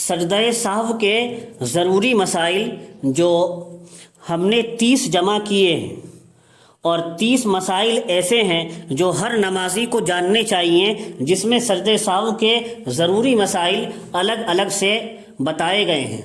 سجدہ سہو کے ضروری مسائل جو ہم نے 30 جمع کیے ہیں، اور 30 مسائل ایسے ہیں جو ہر نمازی کو جاننے چاہیے، جس میں سجدہ سہو کے ضروری مسائل الگ الگ سے بتائے گئے ہیں۔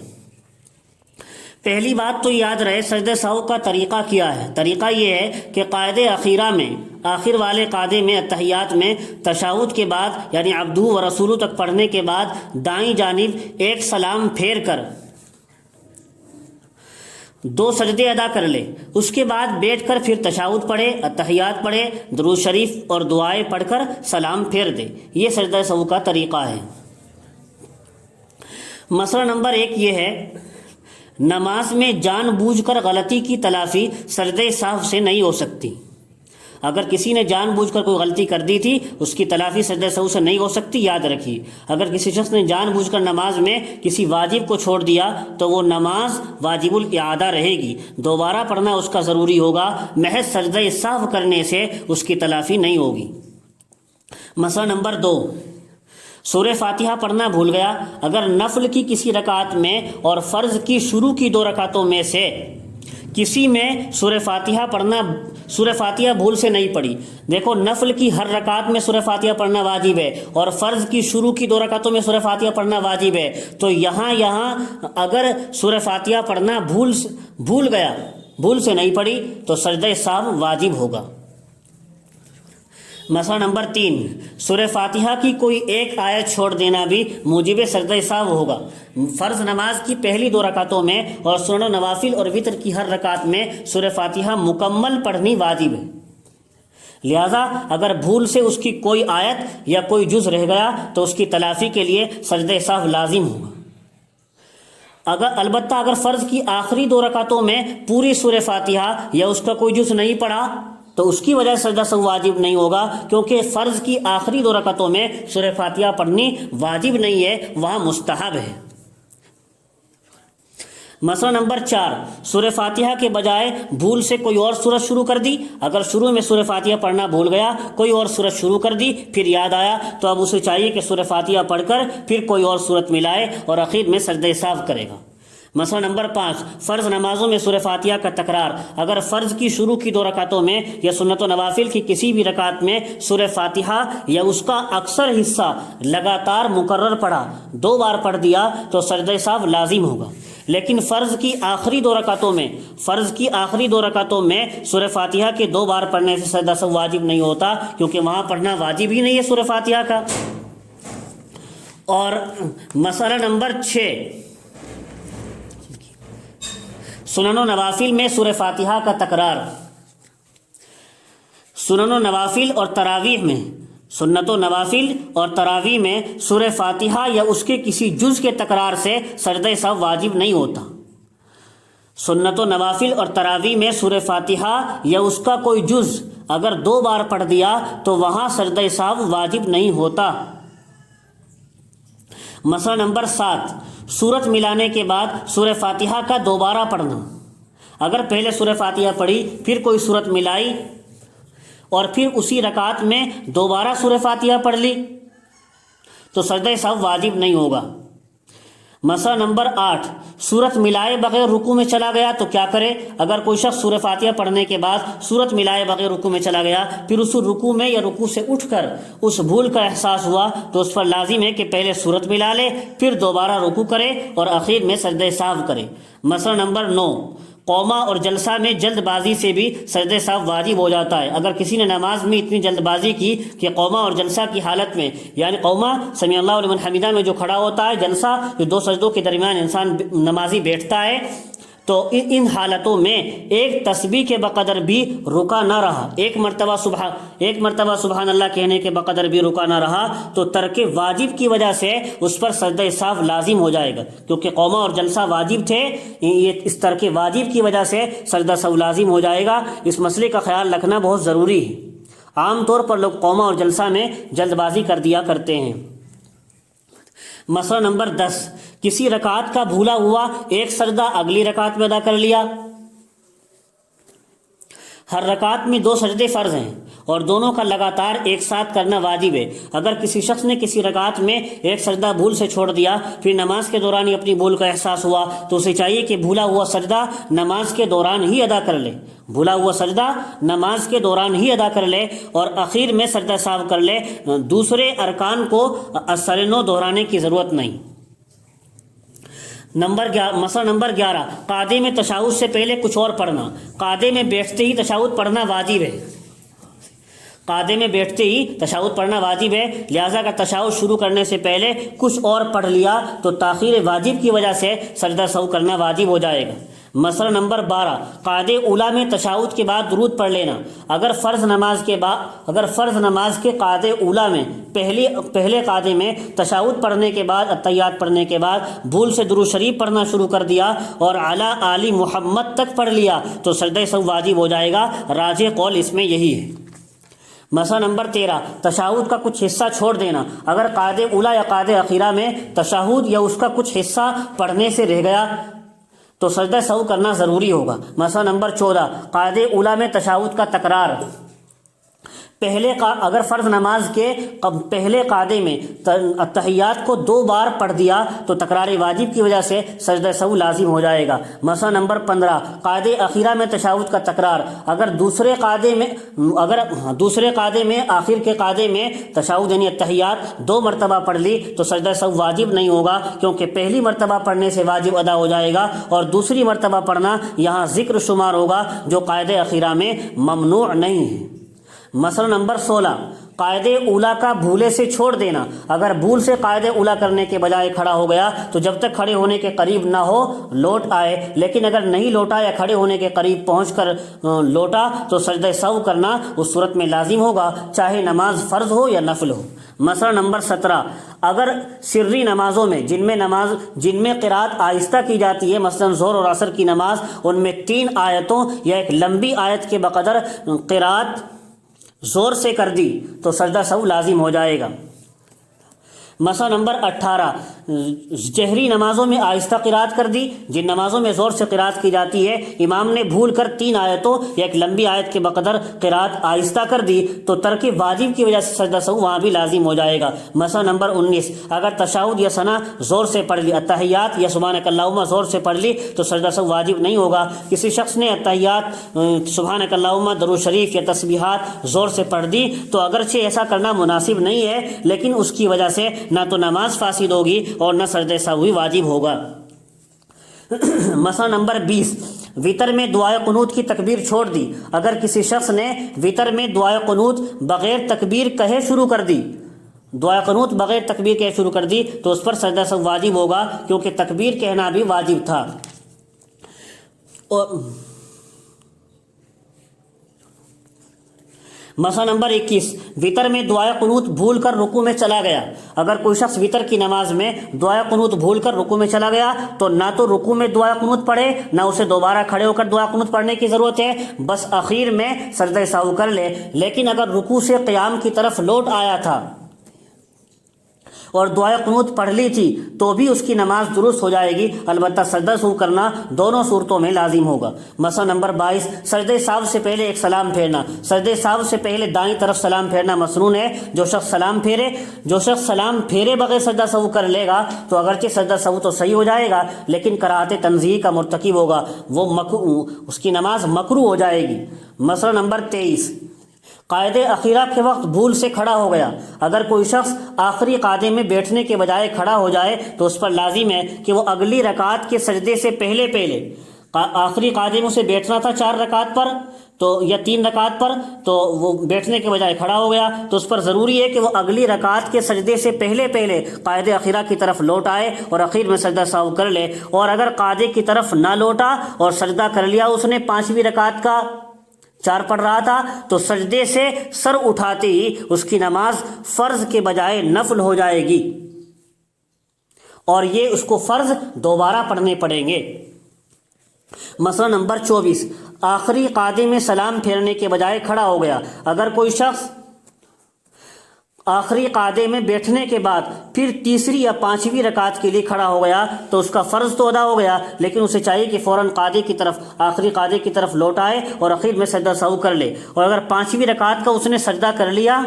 پہلی بات تو یاد رہے سجدہ سہو کا طریقہ کیا ہے۔ طریقہ یہ ہے کہ قاعدے اخیرہ میں، آخر والے قاعدے میں، اتحیات میں، تشہد کے بعد یعنی عبدہ و رسولہ تک پڑھنے کے بعد دائیں جانب ایک سلام پھیر کر 2 سجدے ادا کر لے، اس کے بعد بیٹھ کر پھر تشہد پڑھے، اتحیات پڑھے، درود شریف اور دعائیں پڑھ کر سلام پھیر دے۔ یہ سجدہ سہو کا طریقہ ہے۔ مسئلہ نمبر 1 یہ ہے، نماز میں جان بوجھ کر غلطی کی تلافی سجدہ سہو سے نہیں ہو سکتی۔ اگر کسی نے جان بوجھ کر کوئی غلطی کر دی تھی، اس کی تلافی سجدہ سہو سے نہیں ہو سکتی، یاد رکھیے۔ اگر کسی شخص نے جان بوجھ کر نماز میں کسی واجب کو چھوڑ دیا تو وہ نماز واجب الاعادہ رہے گی، دوبارہ پڑھنا اس کا ضروری ہوگا، محض سجدہ سہو کرنے سے اس کی تلافی نہیں ہوگی۔ مسئلہ نمبر 2، سورہ فاتحہ پڑھنا بھول گیا۔ اگر نفل کی کسی رکعت میں اور فرض کی شروع کی 2 رکعتوں میں سے کسی میں سورہ فاتحہ بھول سے نہیں پڑھی، دیکھو نفل کی ہر رکعت میں سورہ فاتحہ پڑھنا واجب ہے اور فرض کی شروع کی 2 رکعتوں میں سورہ فاتحہ پڑھنا واجب ہے، تو یہاں اگر سورہ فاتحہ پڑھنا بھول گیا، بھول سے نہیں پڑھی، تو سجدہ سہو واجب ہوگا۔ مسئلہ نمبر 3، سورہ فاتحہ کی کوئی ایک آیت چھوڑ دینا بھی موجب سجدہ سہو ہوگا۔ فرض نماز کی پہلی 2 رکعتوں میں اور سنن و نوافل اور وتر کی ہر رکعت میں سورہ فاتحہ مکمل پڑھنی واجب ہے، لہذا اگر بھول سے اس کی کوئی آیت یا کوئی جز رہ گیا تو اس کی تلافی کے لیے سجدہ سہو لازم ہوگا۔ البتہ اگر فرض کی آخری 2 رکعتوں میں پوری سورہ فاتحہ یا اس کا کوئی جز نہیں پڑھا تو اس کی وجہ سے سجدہ سہو واجب نہیں ہوگا، کیونکہ فرض کی آخری 2 رکعتوں میں سورہ فاتحہ پڑھنی واجب نہیں ہے، وہاں مستحب ہے۔ مسئلہ نمبر 4، سورہ فاتحہ کے بجائے بھول سے کوئی اور سورت شروع کر دی۔ اگر شروع میں سورہ فاتحہ پڑھنا بھول گیا، کوئی اور سورت شروع کر دی، پھر یاد آیا تو اب اسے چاہیے کہ سورہ فاتحہ پڑھ کر پھر کوئی اور سورت ملائے اور اخیر میں سجدہ سہو کرے گا۔ مسئلہ نمبر 5، فرض نمازوں میں سورہ فاتحہ کا تکرار۔ اگر فرض کی شروع کی 2 رکعتوں میں یا سنت و نوافل کی کسی بھی رکعت میں سورہ فاتحہ یا اس کا اکثر حصہ لگاتار مکرر پڑھا، 2 بار پڑھ دیا تو سجدہ سہو لازم ہوگا۔ لیکن فرض کی آخری 2 رکعتوں میں سورہ فاتحہ کے 2 بار پڑھنے سے سجدہ سہو واجب نہیں ہوتا، کیونکہ وہاں پڑھنا واجب ہی نہیں ہے سورہ فاتحہ کا۔ اور مسئلہ نمبر 6، سنن و نوافل میں سورہ فاتحہ کا تکرار۔ سنن و نوافل اور تراویح میں، سنت و نوافل اور تراویح میں سورہ فاتحہ یا اس کے کسی جز کے تکرار سے سجدہ سہو واجب نہیں ہوتا۔ سنت و نوافل اور تراویح میں سورہ فاتحہ یا اس کا کوئی جز اگر 2 بار پڑھ دیا تو وہاں سجدہ سہو واجب نہیں ہوتا۔ مسئلہ نمبر 7، سورت ملانے کے بعد سورہ فاتحہ کا دوبارہ پڑھنا۔ اگر پہلے سورہ فاتحہ پڑھی، پھر کوئی سورت ملائی اور پھر اسی رکعت میں دوبارہ سورہ فاتحہ پڑھ لی تو سجدہ سہو واجب نہیں ہوگا۔ مسئلہ نمبر 8، سورت ملائے بغیر رکوع میں چلا گیا تو کیا کرے؟ اگر کوئی شخص سورہ فاتحہ پڑھنے کے بعد سورت ملائے بغیر رکوع میں چلا گیا، پھر اس رکوع میں یا رکوع سے اٹھ کر اس بھول کا احساس ہوا تو اس پر لازم ہے کہ پہلے سورت ملا لے، پھر دوبارہ رکوع کرے اور اخیر میں سجدہ سہو کرے۔ مسئلہ نمبر 9، قوما اور جلسہ میں جلد بازی سے بھی سجدہ سہو واجب ہو جاتا ہے۔ اگر کسی نے نماز میں اتنی جلد بازی کی کہ قوما اور جلسہ کی حالت میں، یعنی قوما سمیع اللہ لمن حمیدہ میں جو کھڑا ہوتا ہے، جلسہ جو 2 سجدوں کے درمیان انسان نمازی بیٹھتا ہے، تو ان حالتوں میں ایک تسبیح کے بقدر بھی رکا نہ رہا، ایک مرتبہ سبحان اللہ کہنے کے بقدر بھی رکا نہ رہا تو ترک واجب کی وجہ سے اس پر سجدہ سہو لازم ہو جائے گا، کیونکہ قوما اور جلسہ واجب تھے، اس ترک واجب کی وجہ سے سجدہ سہو لازم ہو جائے گا۔ اس مسئلے کا خیال رکھنا بہت ضروری ہے۔ عام طور پر لوگ قوما اور جلسہ میں جلد بازی کر دیا کرتے ہیں۔ مسئلہ نمبر 10، کسی رکعت کا بھولا ہوا ایک سجدہ اگلی رکعت میں ادا کر لیا۔ ہر رکعت میں 2 سجدے فرض ہیں اور دونوں کا لگاتار ایک ساتھ کرنا واجب ہے۔ اگر کسی شخص نے کسی رکعت میں ایک سجدہ بھول سے چھوڑ دیا، پھر نماز کے دوران ہی اپنی بھول کا احساس ہوا، تو اسے چاہیے کہ بھولا ہوا سجدہ نماز کے دوران ہی ادا کر لے، بھولا ہوا سجدہ نماز کے دوران ہی ادا کر لے اور اخیر میں سجدہ سہو کر لے، دوسرے ارکان کو اثر نو دہرانے کی ضرورت نہیں۔ مسئلہ نمبر 11، قعدے میں تشہد سے پہلے کچھ اور پڑھنا۔ قعدے میں بیٹھتے ہی تشہد پڑھنا واجب ہے، قعدے میں بیٹھتے ہی تشہد پڑھنا واجب ہے، لہٰذا اگر تشہد شروع کرنے سے پہلے کچھ اور پڑھ لیا تو تاخیر واجب کی وجہ سے سجدہ سہو کرنا واجب ہو جائے گا۔ مسئلہ نمبر 12، قعدے اولیٰ میں تشہد کے بعد درود پڑھ لینا۔ اگر فرض نماز کے قعدے اولیٰ میں پہلے قعدے میں تشہد پڑھنے کے بعد اتحیات پڑھنے کے بعد بھول سے درود شریف پڑھنا شروع کر دیا اور اعلیٰ آل محمد تک پڑھ لیا تو سجدہ سہو واجب ہو جائے گا، راجح قول اس میں یہی ہے۔ مسئلہ نمبر 13، تشہد کا کچھ حصہ چھوڑ دینا۔ اگر قعدے اولیٰ یا قعدے اخیرہ میں تشہد یا اس کا کچھ حصہ پڑھنے سے رہ گیا تو سجدہ سہو کرنا ضروری ہوگا۔ مسئلہ نمبر 14، قعدے اولیٰ میں تشہد کا تکرار۔ اگر فرض نماز کے پہلے قعدے میں اتحیات کو 2 بار پڑھ دیا تو تکرار واجب کی وجہ سے سجدہ سہو لازم ہو جائے گا۔ مسئلہ نمبر 15، قعدے اخیرہ میں تشہد کا تکرار۔ اگر دوسرے قعدے میں آخر کے قعدے میں تشہد یعنی اتحیات 2 مرتبہ پڑھ لی تو سجدہ سہو واجب نہیں ہوگا، کیونکہ پہلی مرتبہ پڑھنے سے واجب ادا ہو جائے گا اور دوسری مرتبہ پڑھنا یہاں ذکر شمار ہوگا جو قاعدے اخیرہ میں ممنوع نہیں ہے۔ مسئلہ نمبر 16، قاعدے اولیٰ کا بھولے سے چھوڑ دینا۔ اگر بھول سے قاعدے اولیٰ کرنے کے بجائے کھڑا ہو گیا تو جب تک کھڑے ہونے کے قریب نہ ہو لوٹ آئے، لیکن اگر نہیں لوٹا یا کھڑے ہونے کے قریب پہنچ کر لوٹا تو سجدہ سہو کرنا اس صورت میں لازم ہوگا، چاہے نماز فرض ہو یا نفل ہو۔ مسئلہ نمبر 17، اگر سری نمازوں میں جن میں قرأت آہستہ کی جاتی ہے، مثلا ظہر اور عصر کی نماز، ان میں 3 آیتوں یا ایک لمبی آیت کے بقدر قرأت زور سے کر دی تو سجدہ سہو لازم ہو جائے گا۔ مسئلہ نمبر 18، جہری نمازوں میں آہستہ قرأت کر دی۔ جن نمازوں میں زور سے قرأت کی جاتی ہے، امام نے بھول کر 3 آیتوں یا ایک لمبی آیت کے بقدر قرأت آہستہ کر دی تو ترک واجب کی وجہ سے سجدہ سہو وہاں بھی لازم ہو جائے گا۔ مسئلہ نمبر 19، اگر تشہد یا ثنا زور سے پڑھ لی، اتحیات یا سبحانک اللہم زور سے پڑھ لی تو سجدہ سہو واجب نہیں ہوگا۔ کسی شخص نے اتحیات، سبحانک اللہم، درود شریف یا تسبیحات زور سے پڑھ دی تو اگرچہ ایسا کرنا مناسب نہیں ہے، لیکن اس کی وجہ سے نہ تو نماز فاسد ہوگی اور نہ سجدہ سہو واجب ہوگا۔ مسئلہ نمبر 20، وطر میں دعائے قنوت کی تکبیر چھوڑ دی۔ اگر کسی شخص نے وطر میں دعائے قنوت بغیر تکبیر کہے شروع کر دی، دعائے قنوت بغیر تکبیر کہے شروع کر دی تو اس پر سجدہ سہو واجب ہوگا، کیونکہ تکبیر کہنا بھی واجب تھا۔ مسئلہ نمبر 21، وطر میں دعائے قنوت بھول کر رکوع میں چلا گیا۔ اگر کوئی شخص وطر کی نماز میں دعائے قنوت بھول کر رکوع میں چلا گیا تو نہ تو رکوع میں دعائے قنوت پڑھے، نہ اسے دوبارہ کھڑے ہو کر دعائے قنوت پڑھنے کی ضرورت ہے، بس اخیر میں سجدہ سہو کر لے۔ لیکن اگر رکوع سے قیام کی طرف لوٹ آیا تھا اور دعائے قنوت پڑھ لی تھی تو بھی اس کی نماز درست ہو جائے گی، البتہ سجدہ سہو کرنا دونوں صورتوں میں لازم ہوگا۔ مسئلہ نمبر 22، سجدہ سہو سے پہلے ایک سلام پھیرنا۔ سجدہ سہو سے پہلے دائیں طرف سلام پھیرنا مسنون ہے۔ جو شخص سلام پھیرے بغیر سجدہ سہو کر لے گا تو اگرچہ سجدہ سہو تو صحیح ہو جائے گا، لیکن کراہت تنزیہ کا مرتکب ہوگا، اس کی نماز مکروہ ہو جائے گی۔ مسئلہ نمبر 23، قاعدے اخیرہ کے وقت بھول سے کھڑا ہو گیا۔ اگر کوئی شخص آخری قاعدے میں بیٹھنے کے بجائے کھڑا ہو جائے تو اس پر لازم ہے کہ وہ اگلی رکعت کے سجدے سے پہلے آخری قاعدے میں اسے بیٹھنا تھا 4 رکعت پر یا 3 رکعت پر، تو وہ بیٹھنے کے بجائے کھڑا ہو گیا تو اس پر ضروری ہے کہ وہ اگلی رکعت کے سجدے سے پہلے قاعدے اخیرہ کی طرف لوٹ آئے اور اخیر میں سجدہ سہو کر لے۔ اور اگر قاعدے کی طرف نہ لوٹا اور سجدہ کر لیا اس نے 5ویں رکعت کا، 4 پڑھ رہا تھا، تو سجدے سے سر اٹھاتے ہی اس کی نماز فرض کے بجائے نفل ہو جائے گی اور یہ اس کو فرض دوبارہ پڑھنے پڑیں گے۔ مسئلہ نمبر 24، آخری قاعدے میں سلام پھیرنے کے بجائے کھڑا ہو گیا۔ اگر کوئی شخص آخری قاعدے میں بیٹھنے کے بعد پھر تیسری یا پانچویں رکعت کے لیے کھڑا ہو گیا تو اس کا فرض تو ادا ہو گیا، لیکن اسے چاہیے کہ فوراً قاعدے کی طرف، آخری قاعدے کی طرف لوٹ آئے اور اخیر میں سجدہ سہو کر لے۔ اور اگر پانچویں رکعت کا اس نے سجدہ کر لیا،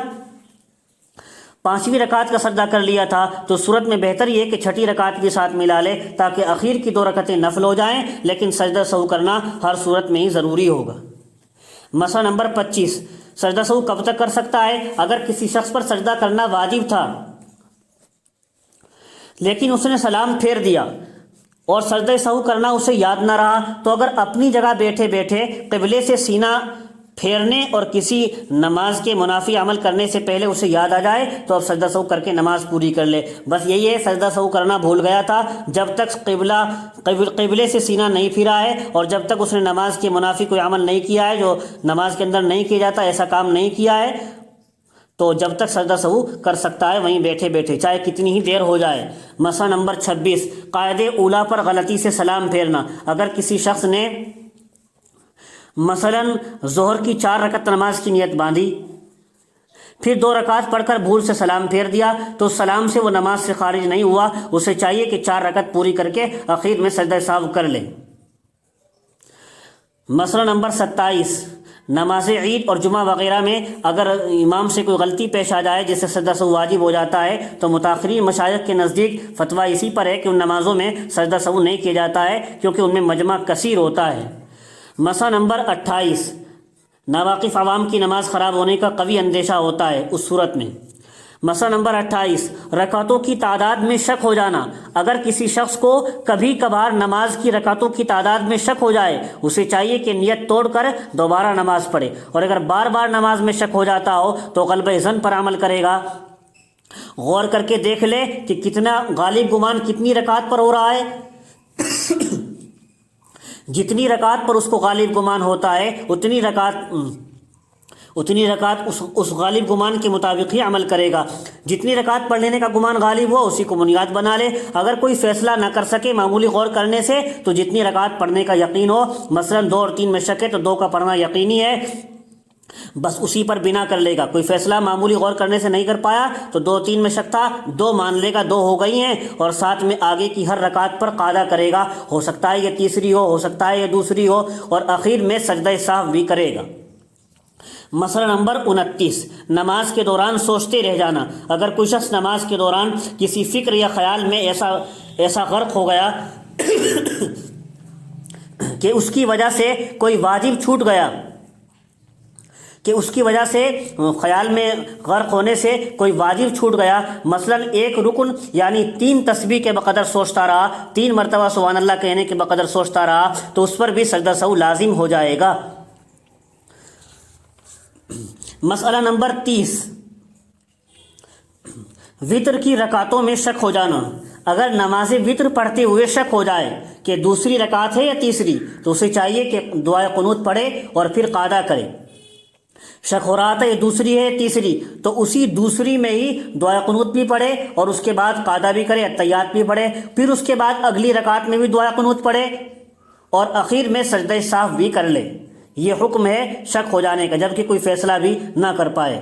پانچویں رکعت کا سجدہ کر لیا تھا، تو صورت میں بہتر یہ کہ چھٹی رکعت کے ساتھ ملا لے تاکہ اخیر کی 2 رکعتیں نفل ہو جائیں، لیکن سجدہ سہو کرنا ہر صورت میں ہی ضروری ہوگا۔ مسئلہ نمبر 25، سجدہ سہو کب تک کر سکتا ہے؟ اگر کسی شخص پر سجدہ کرنا واجب تھا لیکن اس نے سلام پھیر دیا اور سجدہ سہو کرنا اسے یاد نہ رہا، تو اگر اپنی جگہ بیٹھے بیٹھے قبلے سے سینہ پھیرنے اور کسی نماز کے منافی عمل کرنے سے پہلے اسے یاد آ جائے تو اب سجدہ سہو کر کے نماز پوری کر لے۔ بس یہی ہے، سجدہ سہو کرنا بھول گیا تھا، جب تک قبلے سے سینہ نہیں پھرا ہے اور جب تک اس نے نماز کے منافی کوئی عمل نہیں کیا ہے جو نماز کے اندر نہیں کیا جاتا، ایسا کام نہیں کیا ہے، تو جب تک سجدہ سہو کر سکتا ہے وہیں بیٹھے بیٹھے، چاہے کتنی ہی دیر ہو جائے۔ مسئلہ نمبر 26، قاعدے اولیٰ پر غلطی سے سلام پھیرنا۔ اگر کسی شخص نے مثلا ظہر کی 4 رکعت نماز کی نیت باندھی، پھر 2 رکعت پڑھ کر بھول سے سلام پھیر دیا، تو سلام سے وہ نماز سے خارج نہیں ہوا، اسے چاہیے کہ 4 رکعت پوری کر کے اخیر میں سجدہ سہو کر لے۔ مسئلہ نمبر 27، نماز عید اور جمعہ وغیرہ میں اگر امام سے کوئی غلطی پیش آ جائے جس سے سجدہ سہو واجب ہو جاتا ہے، تو متاخرین مشائخ کے نزدیک فتویٰ اسی پر ہے کہ ان نمازوں میں سجدہ سہو نہیں کیا جاتا ہے کیونکہ ان میں مجمع کثیر ہوتا ہے۔ مسئلہ نمبر 28، ناواقف عوام کی نماز خراب ہونے کا قوی اندیشہ ہوتا ہے، اس صورت میں۔ مسئلہ نمبر 28، رکعتوں کی تعداد میں شک ہو جانا۔ اگر کسی شخص کو کبھی کبھار نماز کی رکعتوں کی تعداد میں شک ہو جائے، اسے چاہیے کہ نیت توڑ کر دوبارہ نماز پڑھے، اور اگر بار بار نماز میں شک ہو جاتا ہو تو غلبہ ظن پر عمل کرے گا، غور کر کے دیکھ لے کہ کتنا غالب گمان کتنی رکعت پر ہو رہا ہے، جتنی رکعت پر اس کو غالب گمان ہوتا ہے اتنی رکعت اس غالب گمان کے مطابق ہی عمل کرے گا۔ جتنی رکعت پڑھ لینے کا گمان غالب ہو اسی کو بنیاد بنا لے۔ اگر کوئی فیصلہ نہ کر سکے معمولی غور کرنے سے تو جتنی رکعت پڑھنے کا یقین ہو، مثلا 2 اور 3 میں شک ہے تو 2 کا پڑھنا یقینی ہے، بس اسی پر بنا کر لے گا۔ کوئی فیصلہ معمولی غور کرنے سے نہیں کر پایا تو 2 3 میں شک تھا، 2 مان لے گا، 2 ہو گئی ہیں، اور ساتھ میں آگے کی ہر رکعت پر قاعدہ کرے گا، ہو سکتا ہے یہ تیسری ہو سکتا ہے یہ دوسری ہو، اور اخیر میں سجدہ سہو بھی کرے گا۔ مسئلہ نمبر 29، نماز کے دوران سوچتے رہ جانا۔ اگر کوئی شخص نماز کے دوران کسی فکر یا خیال میں ایسا غرق ہو گیا کہ اس کی وجہ سے کوئی واجب چھوٹ گیا، کہ اس کی وجہ سے خیال میں غرق ہونے سے کوئی واجب چھوٹ گیا، مثلا ایک رکن یعنی 3 تسبیح کے بقدر سوچتا رہا، 3 مرتبہ سبحان اللہ کہنے کے بقدر سوچتا رہا، تو اس پر بھی سجدہ سہو لازم ہو جائے گا۔ مسئلہ نمبر 30، وطر کی رکعتوں میں شک ہو جانا۔ اگر نماز وطر پڑھتے ہوئے شک ہو جائے کہ دوسری رکعت ہے یا تیسری، تو اسے چاہیے کہ دعائے قنوت پڑھے اور پھر قاعدہ کرے۔ شک ہو رہا تھا یہ دوسری ہے تیسری، تو اسی دوسری میں ہی دعائے قنوت بھی پڑھے اور اس کے بعد قاعدہ بھی کرے، اتحیات بھی پڑھے، پھر اس کے بعد اگلی رکعت میں بھی دعائے قنوت پڑھے اور اخیر میں سجدہ سہو بھی کر لے۔ یہ حکم ہے شک ہو جانے کا، جبکہ کوئی فیصلہ بھی نہ کر پائے۔